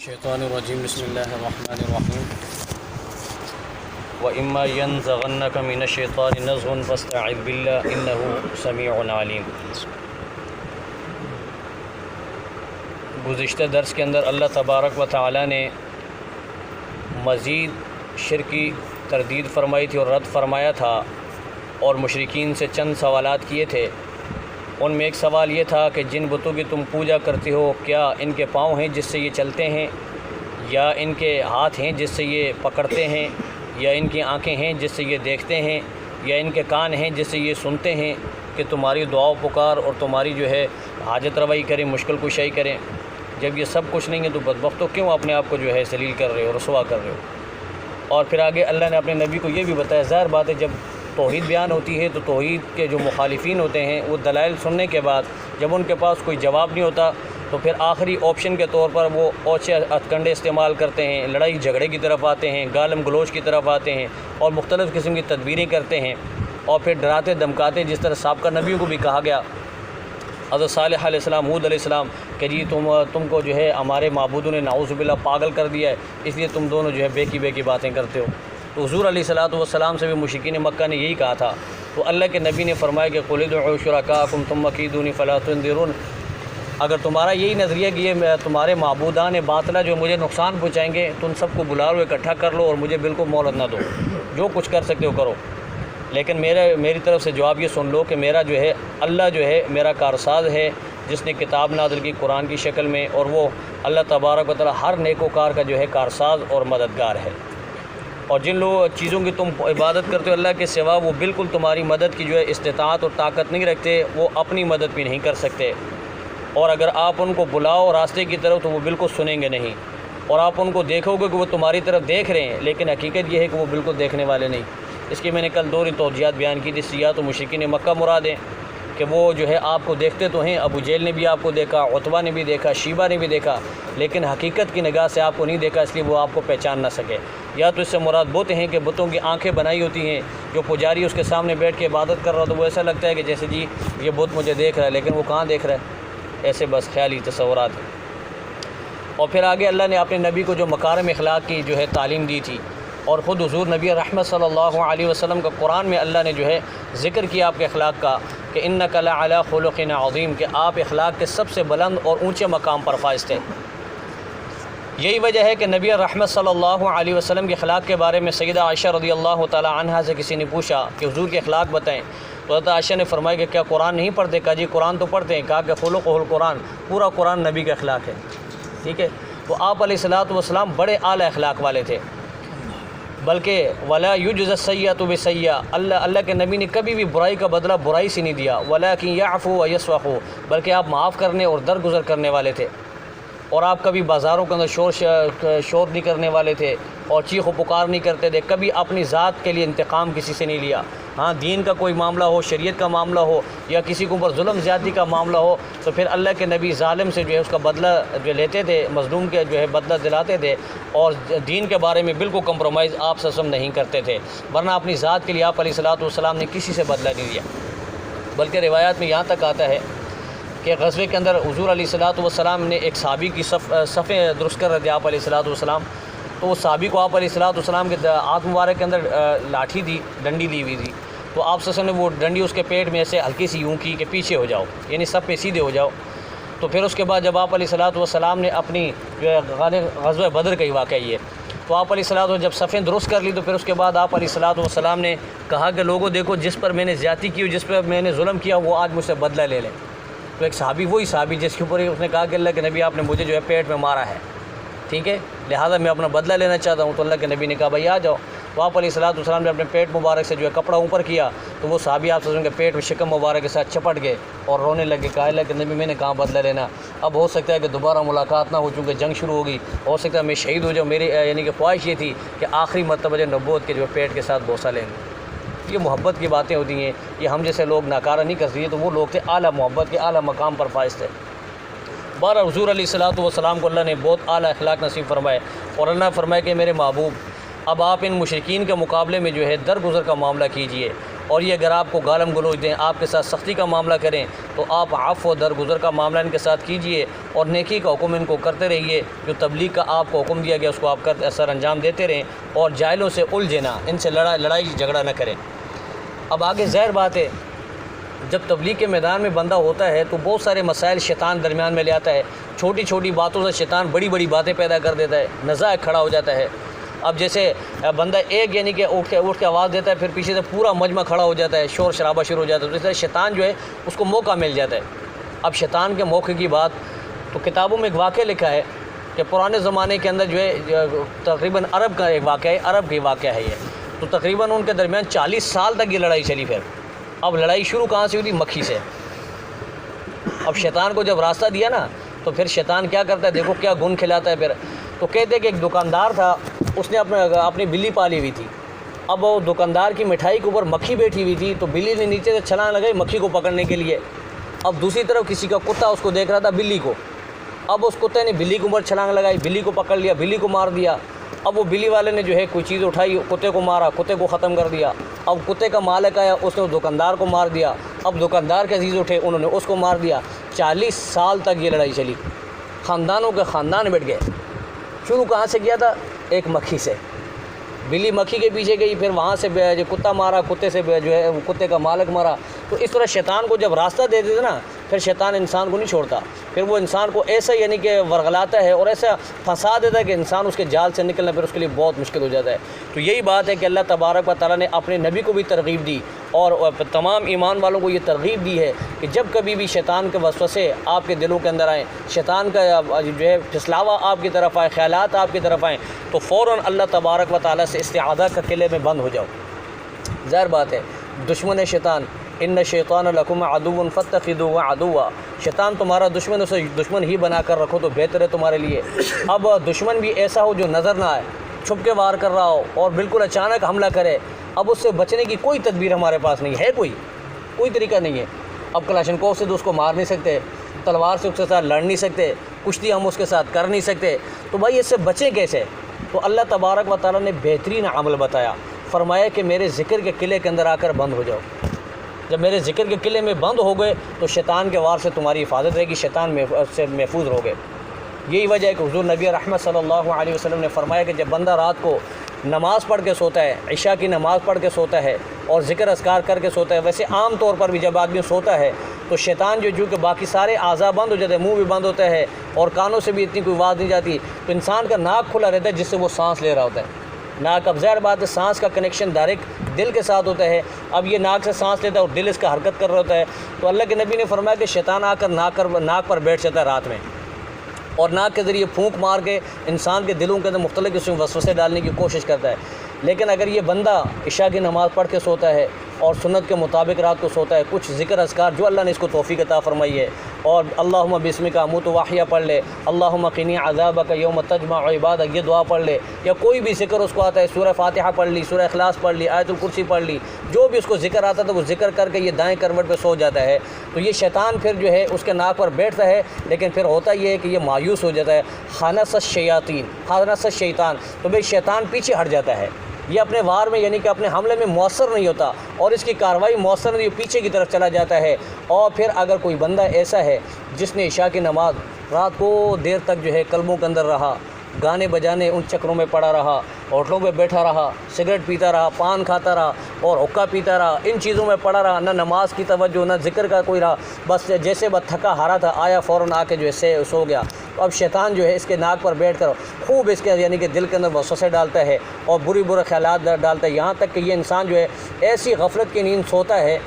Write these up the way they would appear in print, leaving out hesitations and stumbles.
الشیطان الرجیم بسم اللہ الرحمن الرحیم وَإِمَّا يَنزَغَنَّكَ مِنَ الشَّيْطَانِ نَزْغٌ فَاسْتَعِذْ بِاللَّهِ إِنَّهُ سَمِيعٌ عَلِيمٌ۔ گزشتہ درس کے اندر اللہ تبارک و تعالی نے مزید شرکی تردید فرمائی تھی اور رد فرمایا تھا، اور مشرکین سے چند سوالات کیے تھے۔ ان میں ایک سوال یہ تھا کہ جن بتوں کی تم پوجا کرتے ہو کیا ان کے پاؤں ہیں جس سے یہ چلتے ہیں، یا ان کے ہاتھ ہیں جس سے یہ پکڑتے ہیں، یا ان کی آنکھیں ہیں جس سے یہ دیکھتے ہیں، یا ان کے کان ہیں جس سے یہ سنتے ہیں کہ تمہاری دعا و پکار اور تمہاری حاجت روائی کریں، مشکل کشائی کریں۔ جب یہ سب کچھ نہیں ہے تو بدبختوں کیوں اپنے آپ کو ذلیل کر رہے ہو، رسوا کر رہے ہو؟ اور پھر آگے اللہ نے اپنے نبی کو یہ بھی بتایا، ظاہر بات ہے جب توحید بیان ہوتی ہے تو توحید کے جو مخالفین ہوتے ہیں وہ دلائل سننے کے بعد جب ان کے پاس کوئی جواب نہیں ہوتا تو پھر آخری آپشن کے طور پر وہ اوچے ہتھکنڈے استعمال کرتے ہیں، لڑائی جھگڑے کی طرف آتے ہیں، گالم گلوچ کی طرف آتے ہیں اور مختلف قسم کی تدبیریں کرتے ہیں، اور پھر ڈراتے دھمکاتے، جس طرح سابقہ نبیوں کو بھی کہا گیا، حضرت صالح علیہ السلام، ہود علیہ السلام، کہ جی تم کو ہمارے معبودوں نے نعوذ باللہ پاگل کر دیا ہے، اس لیے تم دونوں بے کی باتیں کرتے ہو۔ تو حضور علیہ السلام سے بھی مشرکین مکہ نے یہی کہا تھا، تو اللہ کے نبی نے فرمایا کہ قُلِ ادْعُوا شُرَكَاءَكُمْ ثُمَّ كِيدُونِ فَلَا تُنظِرُونِ۔ اگر تمہارا یہی نظریہ کہ یہ تمہارے معبودان باطلہ جو مجھے نقصان پہنچائیں گے، تو ان سب کو بلا لو، اکٹھا کر لو اور مجھے بالکل مہلت نہ دو، جو کچھ کر سکتے ہو کرو، لیکن میری طرف سے جواب یہ سن لو کہ میرا اللہ میرا کارساز ہے، جس نے کتاب نازل کی قرآن کی شکل میں، اور وہ اللہ تبارک و تعالی ہر نیک و کار کا کارساز اور مددگار ہے۔ اور جن چیزوں کی تم عبادت کرتے ہو اللہ کے سوا، وہ بالکل تمہاری مدد کی استطاعت اور طاقت نہیں رکھتے، وہ اپنی مدد بھی نہیں کر سکتے، اور اگر آپ ان کو بلاؤ راستے کی طرف تو وہ بالکل سنیں گے نہیں، اور آپ ان کو دیکھو گے کہ وہ تمہاری طرف دیکھ رہے ہیں، لیکن حقیقت یہ ہے کہ وہ بالکل دیکھنے والے نہیں۔ اس کی میں نے کل دو توجیہات بیان کی تھی، سیاحت و مشرکین مکہ مراد ہیں کہ وہ آپ کو دیکھتے تو ہیں، ابو جہل نے بھی آپ کو دیکھا، عتبہ نے بھی دیکھا، شیبہ نے بھی دیکھا، لیکن حقیقت کی نگاہ سے آپ کو نہیں دیکھا، اس لیے وہ آپ کو پہچان نہ سکے۔ یا تو اس سے مراد بت ہیں کہ بتوں کی آنکھیں بنائی ہوتی ہیں، جو پجاری اس کے سامنے بیٹھ کے عبادت کر رہا تو وہ ایسا لگتا ہے کہ جیسے جی یہ بت مجھے دیکھ رہا ہے، لیکن وہ کہاں دیکھ رہا ہے، ایسے بس خیالی تصورات ہیں۔ اور پھر آگے اللہ نے اپنے نبی کو جو مکارم اخلاق کی تعلیم دی تھی، اور خود حضور نبی رحمت صلی اللہ علیہ وسلم کا قرآن میں اللہ نے ذکر کیا آپ کے اخلاق کا کہ انک لعلی خلق عظیم، کہ آپ اخلاق کے سب سے بلند اور اونچے مقام پر فائز تھے۔ یہی وجہ ہے کہ نبی رحمت صلی اللہ علیہ وسلم کے اخلاق کے بارے میں سیدہ عائشہ رضی اللہ تعالی عنہا سے کسی نے پوچھا کہ حضور کے اخلاق بتائیں، تو حضرت عائشہ نے فرمایا کہ کیا قرآن نہیں پڑھتے؟ کہا جی قرآن تو پڑھتے ہیں۔ کہا کہ خلقہ القرآن، پورا قرآن نبی کا اخلاق ہے، ٹھیک ہے۔ تو آپ علیہ السلام بڑے اعلیٰ اخلاق والے تھے، بلکہ ولا یجزی السیئۃ بسیئۃ، اللہ کے نبی نے کبھی بھی برائی کا بدلہ برائی سے نہیں دیا، ولکن یعفو ویصفح، بلکہ آپ معاف کرنے اور درگزر کرنے والے تھے، اور آپ کبھی بازاروں کے اندر شور نہیں کرنے والے تھے اور چیخ و پکار نہیں کرتے تھے، کبھی اپنی ذات کے لیے انتقام کسی سے نہیں لیا۔ ہاں دین کا کوئی معاملہ ہو، شریعت کا معاملہ ہو، یا کسی کے اوپر ظلم زیادتی کا معاملہ ہو، تو پھر اللہ کے نبی ظالم سے اس کا بدلہ لیتے تھے، مظلوم کے بدلہ دلاتے تھے، اور دین کے بارے میں بالکل کمپرومائز آپ سسم نہیں کرتے تھے، ورنہ اپنی ذات کے لیے آپ علیہ السلام نے کسی سے بدلہ نہیں لیا۔ بلکہ روایات میں یہاں تک آتا ہے کہ غزوے کے اندر حضور علیہ السلام نے ایک صحابی کی صفیں درست کر رہے تھے آپ علیہ السلام، تو اس صحابی کو آپ علیہ السلام کے ہاتھ مبارک کے اندر لاٹھی دی، ڈنڈی لی ہوئی تھی، تو آپ نے وہ ڈنڈی اس کے پیٹ میں ایسے ہلکی سی یوں کی کہ پیچھے ہو جاؤ، یعنی سب پہ سیدھے ہو جاؤ۔ تو پھر اس کے بعد جب آپ علیہ السلام نے اپنی غزوہ بدر کا ہی واقعہ یہ، تو آپ علیہ السلام جب صفیں درست کر لی تو پھر اس کے بعد آپ علیہ السلام نے کہا کہ لوگوں دیکھو، جس پر میں نے زیادتی کی، جس پر میں نے ظلم کیا، وہ آج مجھ سے بدلہ لے لیں۔ تو ایک صحابی، وہی صحابی جس کے اوپر اس نے کہا کہ اللہ کے نبی آپ نے مجھے پیٹ میں مارا ہے، ٹھیک ہے، لہٰذا میں اپنا بدلہ لینا چاہتا ہوں، تو اللہ کے نبی نے کہا بھائی آ جاؤ۔ تو آپ علیہ السلام نے اپنے پیٹ مبارک سے کپڑا اوپر کیا، تو وہ صحابی آپ کے پیٹ میں شکم مبارک کے ساتھ چپٹ گئے اور رونے لگے، کہا اللہ کے نبی میں نے کہاں بدلہ لینا، اب ہو سکتا ہے کہ دوبارہ ملاقات نہ ہو، چونکہ جنگ شروع ہوگی، ہو سکتا ہے میں شہید ہو جاؤں، میری کہ خواہش یہ تھی کہ آخری مرتبہ نبوت کے پیٹ کے ساتھ بوسہ لیں گے۔ یہ محبت کی باتیں ہوتی ہیں، یہ ہم جیسے لوگ ناکارہ نہیں کر سکتے، تو وہ لوگ تھے اعلیٰ محبت کے اعلیٰ مقام پر فائز تھے۔ بارہ حضور علیہ السلام کو اللہ نے بہت اعلیٰ اخلاق نصیب فرمائے، اور اللہ نے فرمایا کہ میرے محبوب اب آپ ان مشرکین کے مقابلے میں درگزر کا معاملہ کیجئے، اور یہ اگر آپ کو گالم گلوچ دیں، آپ کے ساتھ سختی کا معاملہ کریں، تو آپ عفو و درگزر کا معاملہ ان کے ساتھ کیجئے اور نیکی کا حکم ان کو کرتے رہیے۔ جو تبلیغ کا آپ کو حکم دیا گیا اس کو آپ سر انجام دیتے رہیں، اور جاہلوں سے الجھے نہ، ان سے لڑائی جھگڑا نہ کریں۔ اب آگے ظاہر بات ہے، جب تبلیغ کے میدان میں بندہ ہوتا ہے تو بہت سارے مسائل شیطان درمیان میں لے آتا ہے، چھوٹی چھوٹی باتوں سے شیطان بڑی بڑی باتیں پیدا کر دیتا ہے، نزاع کھڑا ہو جاتا ہے۔ اب جیسے بندہ ایک یعنی کہ اٹھ کے آواز دیتا ہے، پھر پیچھے سے پورا مجمع کھڑا ہو جاتا ہے، شور شرابہ شروع ہو جاتا ہے، تو اس طرح شیطان جو ہے اس کو موقع مل جاتا ہے۔ اب شیطان کے موقع کی بات تو کتابوں میں ایک واقعہ لکھا ہے کہ پرانے زمانے کے اندر جو ہے تقریباً عرب کا ایک واقعہ ہے، عرب کی واقعہ ہے یہ، تو تقریباً ان کے درمیان 40 سال تک یہ لڑائی چلی۔ پھر اب لڑائی شروع کہاں سے ہوئی تھی؟ مکھی سے۔ اب شیطان کو جب راستہ دیا نا تو پھر شیطان کیا کرتا ہے، دیکھو کیا گن کھلاتا ہے پھر۔ تو کہتے ہیں کہ ایک دکاندار تھا، اس نے اپنی بلی پالی ہوئی تھی۔ اب وہ دکاندار کی مٹھائی کے اوپر مکھی بیٹھی ہوئی تھی، تو بلی نے نیچے سے چھلانگ لگائی مکھی کو پکڑنے کے لیے۔ اب دوسری طرف کسی کا کتا اس کو دیکھ رہا تھا، بلی کو۔ اب اس کتے نے بلی کے اوپر چھلانگ لگائی، بلی کو پکڑ لیا، بلی کو مار دیا۔ اب وہ بلی والے نے جو ہے کوئی چیز اٹھائی، کتے کو مارا، کتے کو ختم کر دیا۔ اب کتے کا مالک آیا، اس نے دکاندار کو مار دیا۔ اب دکاندار کے عزیز اٹھے، انہوں نے اس کو مار دیا۔ 40 سال تک یہ لڑائی چلی، خاندانوں کے خاندان بیٹھ گئے۔ شروع کہاں سے کیا تھا؟ ایک مکھی سے۔ بلی مکھی کے پیچھے گئی، پھر وہاں سے جو کتا مارا، کتے سے جو ہے کتے کا مالک مارا۔ تو اس طرح شیطان کو جب راستہ دے دیتے نا، پھر شیطان انسان کو نہیں چھوڑتا، پھر وہ انسان کو ایسا یعنی کہ ورغلاتا ہے اور ایسا پھنسا دیتا ہے کہ انسان اس کے جال سے نکلنا پھر اس کے لیے بہت مشکل ہو جاتا ہے۔ تو یہی بات ہے کہ اللہ تبارک و تعالیٰ نے اپنے نبی کو بھی ترغیب دی اور تمام ایمان والوں کو یہ ترغیب دی ہے کہ جب کبھی بھی شیطان کے وسوسے آپ کے دلوں کے اندر آئیں، شیطان کا جو ہے پھسلاوا آپ کی طرف آئے، خیالات آپ کی طرف آئیں، تو فوراً اللہ تبارک و تعالیٰ سے استعاذہ کا قلعے میں بند ہو جاؤ۔ ظاہر بات ہے، دشمن شیطان، ان شیطان لکم عدو فاتخذوہ عدوا، شیطان تمہارا دشمن، اسے دشمن ہی بنا کر رکھو تو بہتر ہے تمہارے لیے۔ اب دشمن بھی ایسا ہو جو نظر نہ آئے، چھپ کے وار کر رہا ہو اور بالکل اچانک حملہ کرے، اب اس سے بچنے کی کوئی تدبیر ہمارے پاس نہیں ہے، کوئی طریقہ نہیں ہے۔ اب کلاشنکوف سے تو اس کو مار نہیں سکتے، تلوار سے اس کے ساتھ لڑ نہیں سکتے، کشتی ہم اس کے ساتھ کر نہیں سکتے، تو بھائی اس سے بچیں کیسے؟ تو اللہ تبارک و تعالیٰ نے بہترین عمل بتایا، فرمایا کہ میرے ذکر کے قلعے کے اندر آ کر بند ہو جاؤ۔ جب میرے ذکر کے قلعے میں بند ہو گئے تو شیطان کے وار سے تمہاری حفاظت رہے گی، شیطان سے محفوظ رہو گے۔ یہی وجہ ہے کہ حضور نبی رحمت صلی اللہ علیہ وسلم نے فرمایا کہ جب بندہ رات کو نماز پڑھ کے سوتا ہے، عشاء کی نماز پڑھ کے سوتا ہے اور ذکر اذکار کر کے سوتا ہے، ویسے عام طور پر بھی جب آدمی سوتا ہے تو شیطان جو کہ باقی سارے اعضاء بند ہو جاتے ہیں، منہ بھی بند ہوتا ہے اور کانوں سے بھی اتنی کوئی آواز نہیں جاتی، تو انسان کا ناک کھلا رہتا ہے جس سے وہ سانس لے رہا ہوتا ہے۔ ناک، اب ظاہر بات ہے سانس کا کنیکشن ڈائریکٹ دل کے ساتھ ہوتا ہے، اب یہ ناک سے سانس لیتا ہے اور دل اس کا حرکت کر رہا ہوتا ہے، تو اللہ کے نبی نے فرمایا کہ شیطان آ کر ناک پر بیٹھ جاتا ہے رات میں، اور ناک کے ذریعے پھونک مار کے انسان کے دلوں کے اندر مختلف قسم کے وسوسے ڈالنے کی کوشش کرتا ہے۔ لیکن اگر یہ بندہ عشاء کی نماز پڑھ کے سوتا ہے اور سنت کے مطابق رات کو سوتا ہے، کچھ ذکر اذکار جو اللہ نے اس کو توفیق عطا فرمائی ہے، اور اللہم بسمک اموت واحیا پڑھ لے، اللہم قنی عذابک یوم تجمع عبادک، یہ دعا پڑھ لے، یا کوئی بھی ذکر اس کو آتا ہے، سورہ فاتحہ پڑھ لی، سورہ اخلاص پڑھ لی، آیت الکرسی پڑھ لی، جو بھی اس کو ذکر آتا تھا وہ ذکر کر کے یہ دائیں کروٹ پہ سو جاتا ہے، تو یہ شیطان پھر جو ہے اس کے ناک پر بیٹھتا ہے، لیکن پھر ہوتا یہ ہے کہ یہ مایوس ہو جاتا ہے، خانس الشیطان، تو بھئی شیطان پیچھے ہٹ جاتا ہے، یہ اپنے وار میں یعنی کہ اپنے حملے میں مؤثر نہیں ہوتا اور اس کی کارروائی مؤثر نہیں، پیچھے کی طرف چلا جاتا ہے۔ اور پھر اگر کوئی بندہ ایسا ہے جس نے عشاء کی نماز رات کو دیر تک جو ہے کلبوں کے اندر رہا، گانے بجانے ان چکروں میں پڑا رہا، ہوٹلوں پہ بیٹھا رہا، سگریٹ پیتا رہا، پان کھاتا رہا اور حقہ پیتا رہا، ان چیزوں میں پڑا رہا، نہ نماز کی توجہ نہ ذکر کا کوئی رہا، بس جیسے بس تھکا ہارا تھا، آیا فوراً آ کے جو ہے سو گیا، تو اب شیطان جو ہے اس کے ناک پر بیٹھ کر خوب اس کے یعنی کہ دل کے اندر وسوسے ڈالتا ہے اور برے خیالات ڈالتا ہے، یہاں تک کہ یہ انسان جو ہے ایسی غفلت کی نیند سوتا ہے،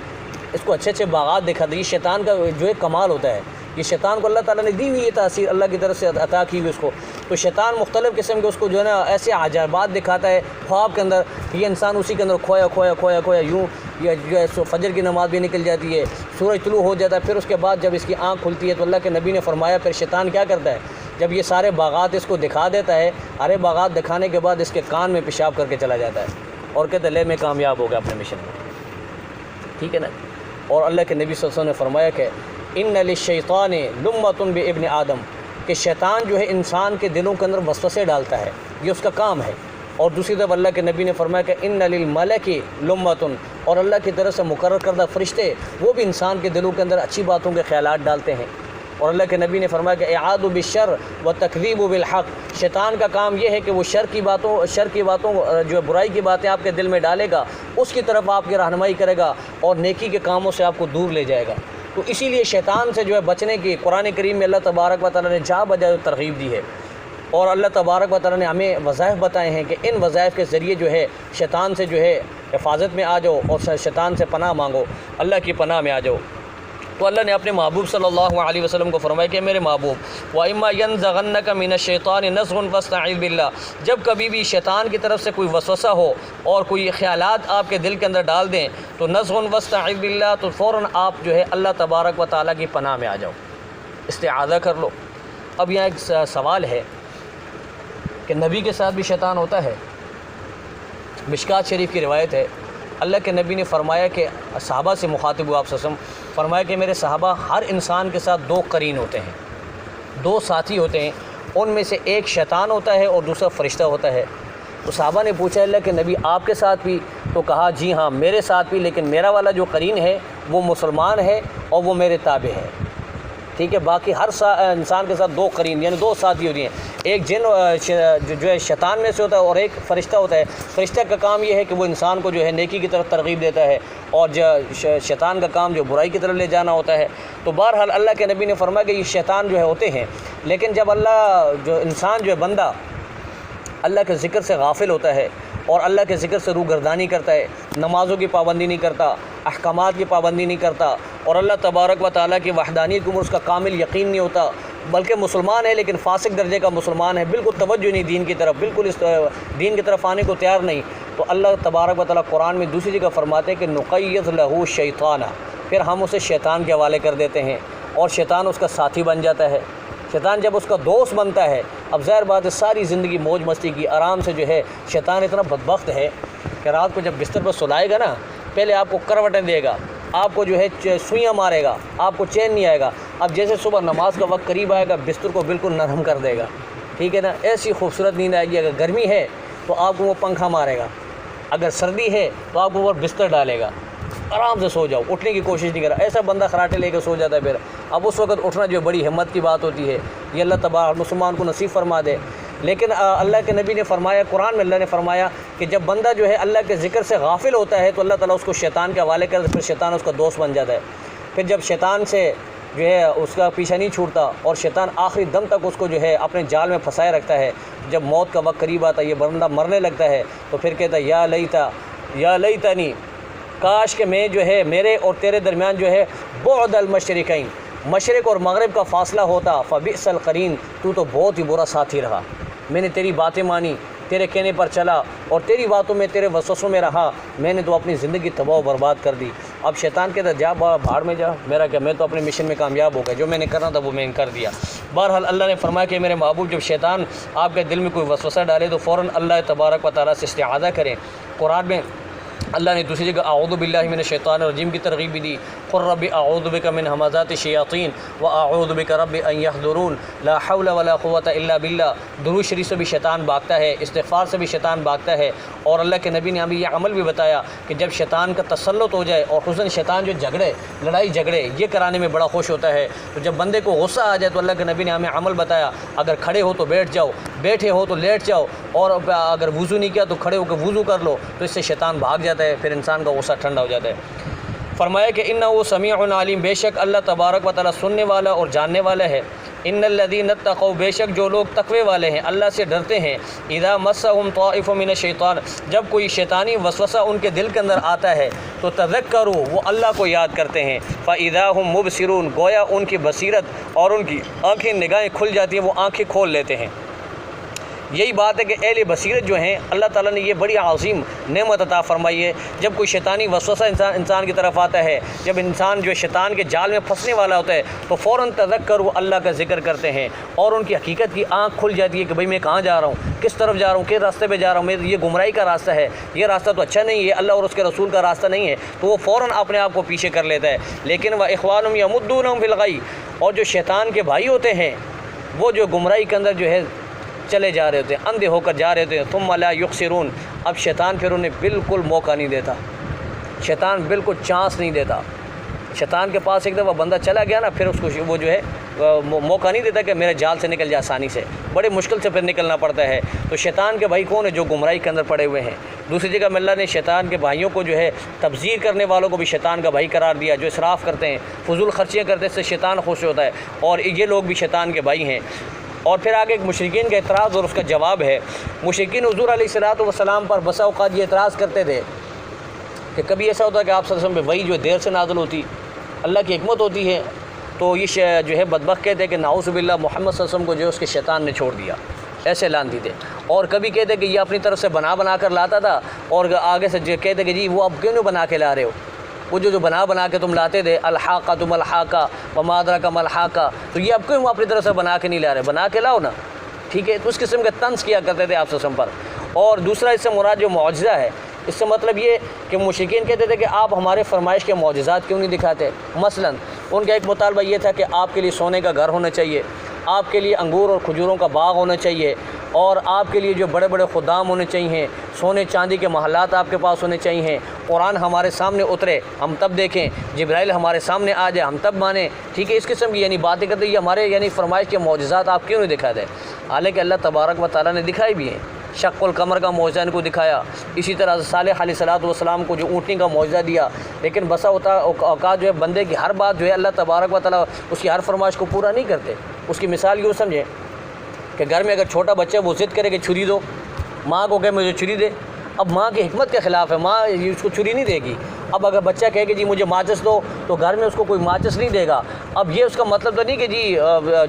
اس کو اچھے اچھے باغات دکھاتا ہے۔ یہ شیطان کا جو ہے کمال ہوتا ہے، یہ شیطان کو اللہ تعالیٰ نے دی ہوئی یہ تاثیر، اللہ کی طرف سے عطا کی ہوئی اس کو، تو شیطان مختلف قسم کے اس کو جو ہے نا ایسے عجائبات دکھاتا ہے خواب کے اندر کہ یہ انسان اسی کے اندر کھویا یوں یہ جو ہے فجر کی نماز بھی نکل جاتی ہے، سورج طلوع ہو جاتا ہے، پھر اس کے بعد جب اس کی آنکھ کھلتی ہے تو اللہ کے نبی نے فرمایا پھر شیطان کیا کرتا ہے، جب یہ سارے باغات اس کو دکھا دیتا ہے، ارے باغات دکھانے کے بعد اس کے کان میں پیشاب کر کے چلا جاتا ہے اور کہتا ہے لے میں کامیاب ہو گیا اپنے مشن میں، ٹھیک ہے نا۔ اور اللہ کے نبی صلی اللہ علیہ وسلم نے فرمایا کہ ان للشیطان لمۃ بابن آدم، کہ شیطان جو ہے انسان کے دلوں کے اندر وسوسے ڈالتا ہے، یہ اس کا کام ہے۔ اور دوسری طرف اللہ کے نبی نے فرمایا کہ ان للملک لمۃ، اور اللہ کی طرف سے مقرر کردہ فرشتے وہ بھی انسان کے دلوں کے اندر اچھی باتوں کے خیالات ڈالتے ہیں۔ اور اللہ کے نبی نے فرمایا کہ اعاد بالشر و تکذیب بالحق، شیطان کا کام یہ ہے کہ وہ شر کی باتوں جو برائی کی باتیں آپ کے دل میں ڈالے گا، اس کی طرف آپ کی رہنمائی کرے گا اور نیکی کے کاموں سے آپ کو دور لے جائے گا۔ تو اسی لیے شیطان سے جو ہے بچنے کی قرآن کریم میں اللہ تبارک و تعالیٰ نے جا بجا ترغیب دی ہے، اور اللہ تبارک و تعالیٰ نے ہمیں وظائف بتائے ہیں کہ ان وظائف کے ذریعے جو ہے شیطان سے جو ہے حفاظت میں آ جاؤ اور شیطان سے پناہ مانگو، اللہ کی پناہ میں آ جاؤ۔ تو اللہ نے اپنے محبوب صلی اللہ علیہ وسلم کو فرمایا کہ میرے محبوب وَإِمَّا يَنزَغَنَّكَ مِنَ الشَّيْطَانِ نَزْغٌ فَاسْتَعِذْ بِاللَّهِ، جب کبھی بھی شیطان کی طرف سے کوئی وسوسہ ہو اور کوئی خیالات آپ کے دل کے اندر ڈال دیں تو نَزْغٌ فَاسْتَعِذْ بِاللَّهِ، تو فوراً آپ جو ہے اللہ تبارک و تعالیٰ کی پناہ میں آ جاؤ، استعاذہ کر لو۔ اب یہاں ایک سوال ہے کہ نبی کے ساتھ بھی شیطان ہوتا ہے؟ مشکات شریف کی روایت ہے، اللہ کے نبی نے فرمایا کہ صحابہ سے مخاطب ہوا آپ صلی اللہ علیہ وسلم، فرمایا کہ میرے صحابہ ہر انسان کے ساتھ دو قرین ہوتے ہیں، دو ساتھی ہوتے ہیں، ان میں سے ایک شیطان ہوتا ہے اور دوسرا فرشتہ ہوتا ہے۔ تو صحابہ نے پوچھا اللہ کے نبی آپ کے ساتھ بھی؟ تو کہا جی ہاں میرے ساتھ بھی، لیکن میرا والا جو قرین ہے وہ مسلمان ہے اور وہ میرے تابع ہے، ٹھیک ہے۔ باقی ہر انسان کے ساتھ دو قرین یعنی دو ساتھی ہوتی ہیں، ایک جن جو ہے شیطان میں سے ہوتا ہے اور ایک فرشتہ ہوتا ہے۔ فرشتہ کا کام یہ ہے کہ وہ انسان کو جو ہے نیکی کی طرف ترغیب دیتا ہے، اور شیطان کا کام جو برائی کی طرف لے جانا ہوتا ہے۔ تو بہرحال اللہ کے نبی نے فرمایا کہ یہ شیطان جو ہے ہوتے ہیں، لیکن جب اللہ جو انسان جو ہے بندہ اللہ کے ذکر سے غافل ہوتا ہے اور اللہ کے ذکر سے روگردانی کرتا ہے، نمازوں کی پابندی نہیں کرتا، احکامات کی پابندی نہیں کرتا، اور اللہ تبارک و تعالیٰ کی وحدانیت کے اوپر اس کا کامل یقین نہیں ہوتا، بلکہ مسلمان ہے لیکن فاسق درجے کا مسلمان ہے، بالکل توجہ نہیں دین کی طرف، بالکل اس دین کی طرف آنے کو تیار نہیں، تو اللہ تبارک و تعالیٰ قرآن میں دوسری جگہ فرماتے ہیں کہ نقیض لہو شیطانہ، پھر ہم اسے شیطان کے حوالے کر دیتے ہیں اور شیطان اس کا ساتھی بن جاتا ہے۔ شیطان جب اس کا دوست بنتا ہے، اب ظاہر بات ہے ساری زندگی موج مستی کی آرام سے جو ہے، شیطان اتنا بدبخت ہے کہ رات کو جب بستر پر سلائے گا نا، پہلے آپ کو کروٹیں دے گا، آپ کو جو ہے سوئیاں مارے گا، آپ کو چین نہیں آئے گا، اب جیسے صبح نماز کا وقت قریب آئے گا بستر کو بالکل نرم کر دے گا، ٹھیک ہے نا، ایسی خوبصورت نیند آئے گی۔ اگر گرمی ہے تو آپ کو وہ پنکھا مارے گا، اگر سردی ہے تو آپ کو وہ بستر ڈالے گا، آرام سے سو جاؤ، اٹھنے کی کوشش نہیں کرا، ایسا بندہ خراٹے لے کے سو جاتا ہے پھر۔ اب اس وقت اٹھنا جو بڑی ہمت کی بات ہوتی ہے، یہ اللہ تبارک مسلمان کو نصیب فرما دے۔ لیکن اللہ کے نبی نے فرمایا، قرآن میں اللہ نے فرمایا کہ جب بندہ جو ہے اللہ کے ذکر سے غافل ہوتا ہے تو اللہ تعالیٰ اس کو شیطان کے حوالے کر، پھر شیطان اس کا دوست بن جاتا ہے۔ پھر جب شیطان سے جو ہے اس کا پیچھا نہیں چھوٹتا اور شیطان آخری دم تک اس کو جو ہے اپنے جال میں پھنسائے رکھتا ہے، جب موت کا وقت قریب آتا ہے، یہ بندہ مرنے لگتا ہے، تو پھر کہتا ہے یا لیتنی، کاش کہ میں جو ہے میرے اور تیرے درمیان جو ہے بعد المشرقین، مشرق اور مغرب کا فاصلہ ہوتا، فبئس القرین، تو بہت ہی برا ساتھی رہا، میں نے تیری باتیں مانی، تیرے کہنے پر چلا اور تیری باتوں میں تیرے وسوسوں میں رہا، میں نے تو اپنی زندگی تباہ و برباد کر دی۔ اب شیطان کہتا جا بھاڑ میں جا، میرا کیا، میں تو اپنے مشن میں کامیاب ہو گیا، جو میں نے کرنا تھا وہ میں نے کر دیا۔ بہرحال اللہ نے فرمایا کہ میرے محبوب جب شیطان آپ کے دل میں کوئی وسوسہ ڈالے تو فوراً اللہ تبارک و تعالیٰ سے استعاذہ کریں۔ قرآن میں اللہ نے دوسری جگہ اعوذ باللہ من الشیطان الرجیم کی ترغیب بھی دی، قل رب اعوذ بک من ہمزات الشیاطین واعوذ بک رب ان یحضرون، لا حول ولا قوۃ الا باللہ۔ درود شریف سے بھی شیطان بھاگتا ہے، استغفار سے بھی شیطان بھاگتا ہے، اور اللہ کے نبی نے ہمیں یہ عمل بھی بتایا کہ جب شیطان کا تسلط ہو جائے، اور خصوصاً شیطان جو لڑائی جھگڑے یہ کرانے میں بڑا خوش ہوتا ہے، تو جب بندے کو غصہ آ جائے تو اللہ کے نبی نے ہمیں عمل بتایا، اگر کھڑے ہو تو بیٹھ جاؤ، بیٹھے ہو تو لیٹ جاؤ، اور اگر وضو نہیں کیا تو کھڑے ہو کے وضو کر لو، تو اس سے شیطان بھاگ جاتا ہے، پھر انسان کا غصہ ٹھنڈا ہو جاتا ہے۔ فرمایا کہ انہ سمیع علیم، بے شک اللہ تبارک و تعالیٰ سننے والا اور جاننے والا ہے۔ ان الذین اتقوا، بے شک جو لوگ تقوی والے ہیں، اللہ سے ڈرتے ہیں، اذا مسهم طائف من الشیطان، جب کوئی شیطانی وسوسہ ان کے دل کے اندر آتا ہے تو تذکروا، وہ اللہ کو یاد کرتے ہیں، فاذا هم مبصرون، گویا ان کی بصیرت اور ان کی آنکھیں نگاہیں کھل جاتی ہیں، وہ آنکھیں کھول لیتے ہیں۔ یہی بات ہے کہ اہل بصیرت جو ہیں اللہ تعالیٰ نے یہ بڑی عظیم نعمت عطا فرمائی ہے۔ جب کوئی شیطانی وسوسہ انسان کی طرف آتا ہے، جب انسان جو شیطان کے جال میں پھنسنے والا ہوتا ہے تو فوراً تذکر وہ اللہ کا ذکر کرتے ہیں، اور ان کی حقیقت کی آنکھ کھل جاتی ہے کہ بھئی میں کہاں جا رہا ہوں، کس طرف جا رہا ہوں، کس راستے پہ جا رہا ہوں، یہ گمراہی کا راستہ ہے، یہ راستہ تو اچھا نہیں ہے، اللہ اور اس کے رسول کا راستہ نہیں ہے، تو وہ فوراً اپنے آپ کو پیچھے کر لیتا ہے۔ لیکن وَإِخْوَانُهُمْ يَمُدُّونَهُمْ فِي الْغَيِّ، اور جو شیطان کے بھائی ہوتے ہیں وہ جو گمراہی کے اندر جو ہے چلے جا رہے ہوتے ہیں، اندھے ہو کر جا رہے ہوتے ہیں، ثم لا یقصرون، اب شیطان پھر انہیں بالکل موقع نہیں دیتا، شیطان بالکل چانس نہیں دیتا۔ شیطان کے پاس ایک دفعہ بندہ چلا گیا نا، پھر اس کو وہ جو ہے موقع نہیں دیتا کہ میرے جال سے نکل جائے آسانی سے، بڑے مشکل سے پھر نکلنا پڑتا ہے۔ تو شیطان کے بھائی کون ہے؟ جو گمراہی کے اندر پڑے ہوئے ہیں۔ دوسری جگہ میں اللہ نے شیطان کے بھائیوں کو جو ہے تبذیر کرنے والوں کو بھی شیطان کا بھائی قرار دیا، جو اسراف کرتے ہیں، فضول خرچیاں کرتے ہیں، اس سے شیطان خوش ہوتا ہے، اور یہ لوگ بھی شیطان کے بھائی ہیں۔ اور پھر آگے ایک مشرکین کا اعتراض اور اس کا جواب ہے۔ مشرکین حضور علیہ الصلوۃ والسلام پر بسا اوقات یہ اعتراض کرتے تھے کہ کبھی ایسا ہوتا ہے کہ آپ صلی اللہ علیہ وسلم پہ وحی جو ہے دیر سے نازل ہوتی، اللہ کی حکمت ہوتی ہے، تو یہ جو ہے بدبخت کہتے ہیں کہ نعوذ باللہ محمد صلی اللہ علیہ وسلم کو جو ہے اس کے شیطان نے چھوڑ دیا، ایسے اعلان دیتے۔ اور کبھی کہتے ہیں کہ یہ اپنی طرف سے بنا کر لاتا تھا، اور آگے سے کہتے کہ جی وہ اب کیوں نہیں بنا کے لا رہے ہو، وہ جو بنا کے تم لاتے تھے، الحاقہ تم الحاقہ وما ادراک ما الحاقہ، تو یہ اب کیوں وہ اپنی طرف سے بنا کے نہیں لا رہے، بنا کے لاؤ نا، ٹھیک ہے۔ تو اس قسم کے طنز کیا کرتے تھے آپ صلی اللہ علیہ وسلم پر۔ اور دوسرا اس سے مراد جو معجزہ ہے، اس سے مطلب یہ کہ مشرکین کہتے تھے کہ آپ ہمارے فرمائش کے معجزات کیوں نہیں دکھاتے۔ مثلا ان کا ایک مطالبہ یہ تھا کہ آپ کے لیے سونے کا گھر ہونا چاہیے، آپ کے لیے انگور اور کھجوروں کا باغ ہونا چاہیے، اور آپ کے لیے جو بڑے بڑے خدام ہونے چاہیے، سونے چاندی کے محلات آپ کے پاس ہونے چاہیے، قرآن ہمارے سامنے اترے ہم تب دیکھیں، جبرائیل ہمارے سامنے آ جائے ہم تب مانیں، ٹھیک ہے۔ اس قسم کی یعنی باتیں کرتے یہ ہمارے یعنی فرمائش کے معجزات آپ کیوں نہیں دکھا دیں، حالانکہ اللہ تبارک و تعالیٰ نے دکھائی بھی ہیں۔ شق القمر کا معجزہ ان کو دکھایا، اسی طرح صالح علیہ السلام کو جو اونٹنی کا معجزہ دیا، لیکن بسا اوقات جو ہے بندے کی ہر بات جو ہے اللہ تبارک و تعالیٰ اس کی ہر فرمائش کو پورا نہیں کرتے۔ اس کی مثال یوں سمجھیں کہ گھر میں اگر چھوٹا بچہ وہ ضد کرے کہ چھری دو، ماں کو کہے مجھے چھری دے، اب ماں کی حکمت کے خلاف ہے، ماں اس کو چھری نہیں دے گی۔ اب اگر بچہ کہے کہ جی مجھے ماچس دو، تو گھر میں اس کو کوئی ماچس نہیں دے گا۔ اب یہ اس کا مطلب تو نہیں کہ جی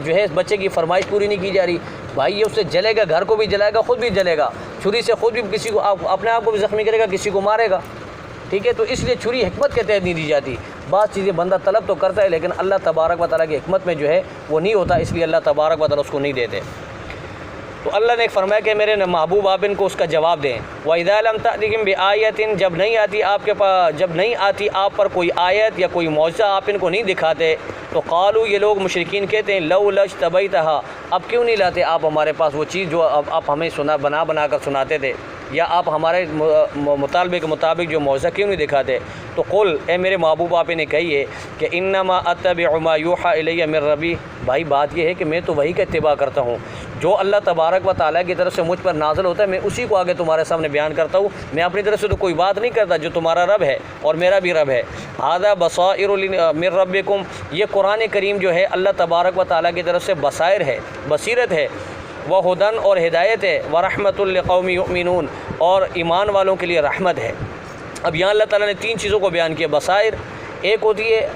جو ہے اس بچے کی فرمائش پوری نہیں کی جا رہی، بھائی یہ اس سے جلے گا، گھر کو بھی جلائے گا، خود بھی جلے گا، چھری سے خود بھی کسی کو اپنے آپ کو بھی زخمی کرے گا، کسی کو مارے گا، ٹھیک ہے۔ تو اس لیے چھری حکمت کے تحت نہیں دی جاتی۔ بعض چیزیں بندہ طلب تو کرتا ہے، لیکن اللہ تبارک و تعالیٰ کی حکمت میں جو ہے وہ نہیں ہوتا، اس لیے اللہ تبارک و تعالیٰ اس کو نہیں دیتے۔ تو اللہ نے ایک فرمایا کہ میرے محبوب آپ ان کو اس کا جواب دیں۔ وَإِذَا لَمْ تَأْتِهِمْ بِآيَةٍ جب نہیں آتی آپ پر کوئی آیت یا کوئی معجزہ آپ ان کو نہیں دکھاتے، تو قالوا یہ لوگ مشرکین کہتے ہیں لَوْلَا اجْتَبَيْتَهَا اب کیوں نہیں لاتے آپ ہمارے پاس وہ چیز جو آپ ہمیں بنا کر سناتے تھے، یا آپ ہمارے مطالبے کے مطابق جو معجزہ کیوں نہیں دکھاتے۔ تو قل اے میرے محبوب آپ انہیں کہیے کہ انما اتبع ما یوحى الی من ربی، بھائی بات یہ ہے کہ میں تو وہی کا اتباع کرتا ہوں، جو اللہ تبارک و تعالیٰ کی طرف سے مجھ پر نازل ہوتا ہے میں اسی کو آگے تمہارے سامنے بیان کرتا ہوں، میں اپنی طرف سے تو کوئی بات نہیں کرتا، جو تمہارا رب ہے اور میرا بھی رب ہے۔ ھذا بصائر من ربکم، یہ قرآن کریم جو ہے اللہ تبارک و تعالیٰ کی طرف سے بصائر ہے، بصیرت ہے، وہدن اور ہدایت ہے، ورحمۃ لقوم یؤمنون اور ایمان والوں کے لیے رحمت ہے۔ اب یہاں اللہ تعالیٰ نے تین چیزوں کو بیان کیا، بصائر، ایک ہوتی ہے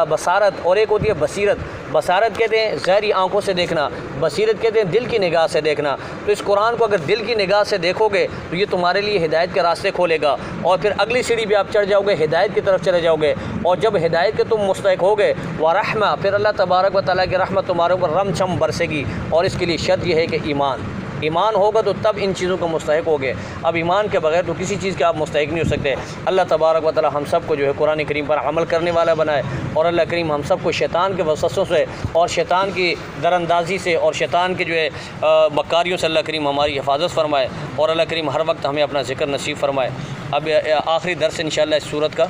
بصارت اور ایک ہوتی ہے بصیرت۔ بصارت کہتے ہیں ظاہری آنکھوں سے دیکھنا، بصیرت کہتے ہیں دل کی نگاہ سے دیکھنا۔ تو اس قرآن کو اگر دل کی نگاہ سے دیکھو گے تو یہ تمہارے لیے ہدایت کے راستے کھولے گا، اور پھر اگلی سیڑھی پہ آپ چڑھ جاؤ گے، ہدایت کی طرف چلے جاؤ گے، اور جب ہدایت کے تم مستحق ہوگے ورحمہ، پھر اللہ تبارک و تعالیٰ کی رحمت تمہارے اوپر رم چھم برسے گی، اور اس کے لیے شرط یہ ہے کہ ایمان ہوگا تو تب ان چیزوں کا مستحق ہوگے۔ اب ایمان کے بغیر تو کسی چیز کے آپ مستحق نہیں ہو سکتے۔ اللہ تبارک و تعالی ہم سب کو جو ہے قرآن کریم پر عمل کرنے والا بنائے، اور اللہ کریم ہم سب کو شیطان کے وسوسوں سے اور شیطان کی دراندازی سے اور شیطان کے جو ہے مکاریوں سے اللہ کریم ہماری حفاظت فرمائے، اور اللہ کریم ہر وقت ہمیں اپنا ذکر نصیب فرمائے۔ اب آخری درس انشاءاللہ اس سورت کا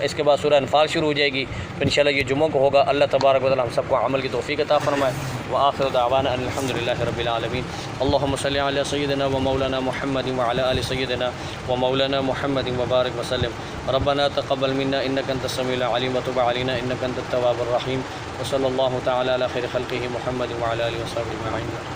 اس کے بعد سورہ انفال شروع ہو جائے گی، تو انشاءاللہ یہ جمعوں کو ہوگا۔ اللہ تبارک و تعالی ہم سب کو عمل کی توفیق عطا فرمائے۔ وآخر دعوانا ان الحمدللہ رب العالمین۔ اللہم صلی علی سیدنا و مولانا محمد وعلی آل سیدنا و مولانا محمد وبارک وسلم۔ ربنا تقبل منا انک انت السمیع العلیم وتب علینا انک انت التواب الرحیم، وصلی اللہ تعالی علی خیر خلقہ محمد وعلی آلہ وصحبہ اجمعین۔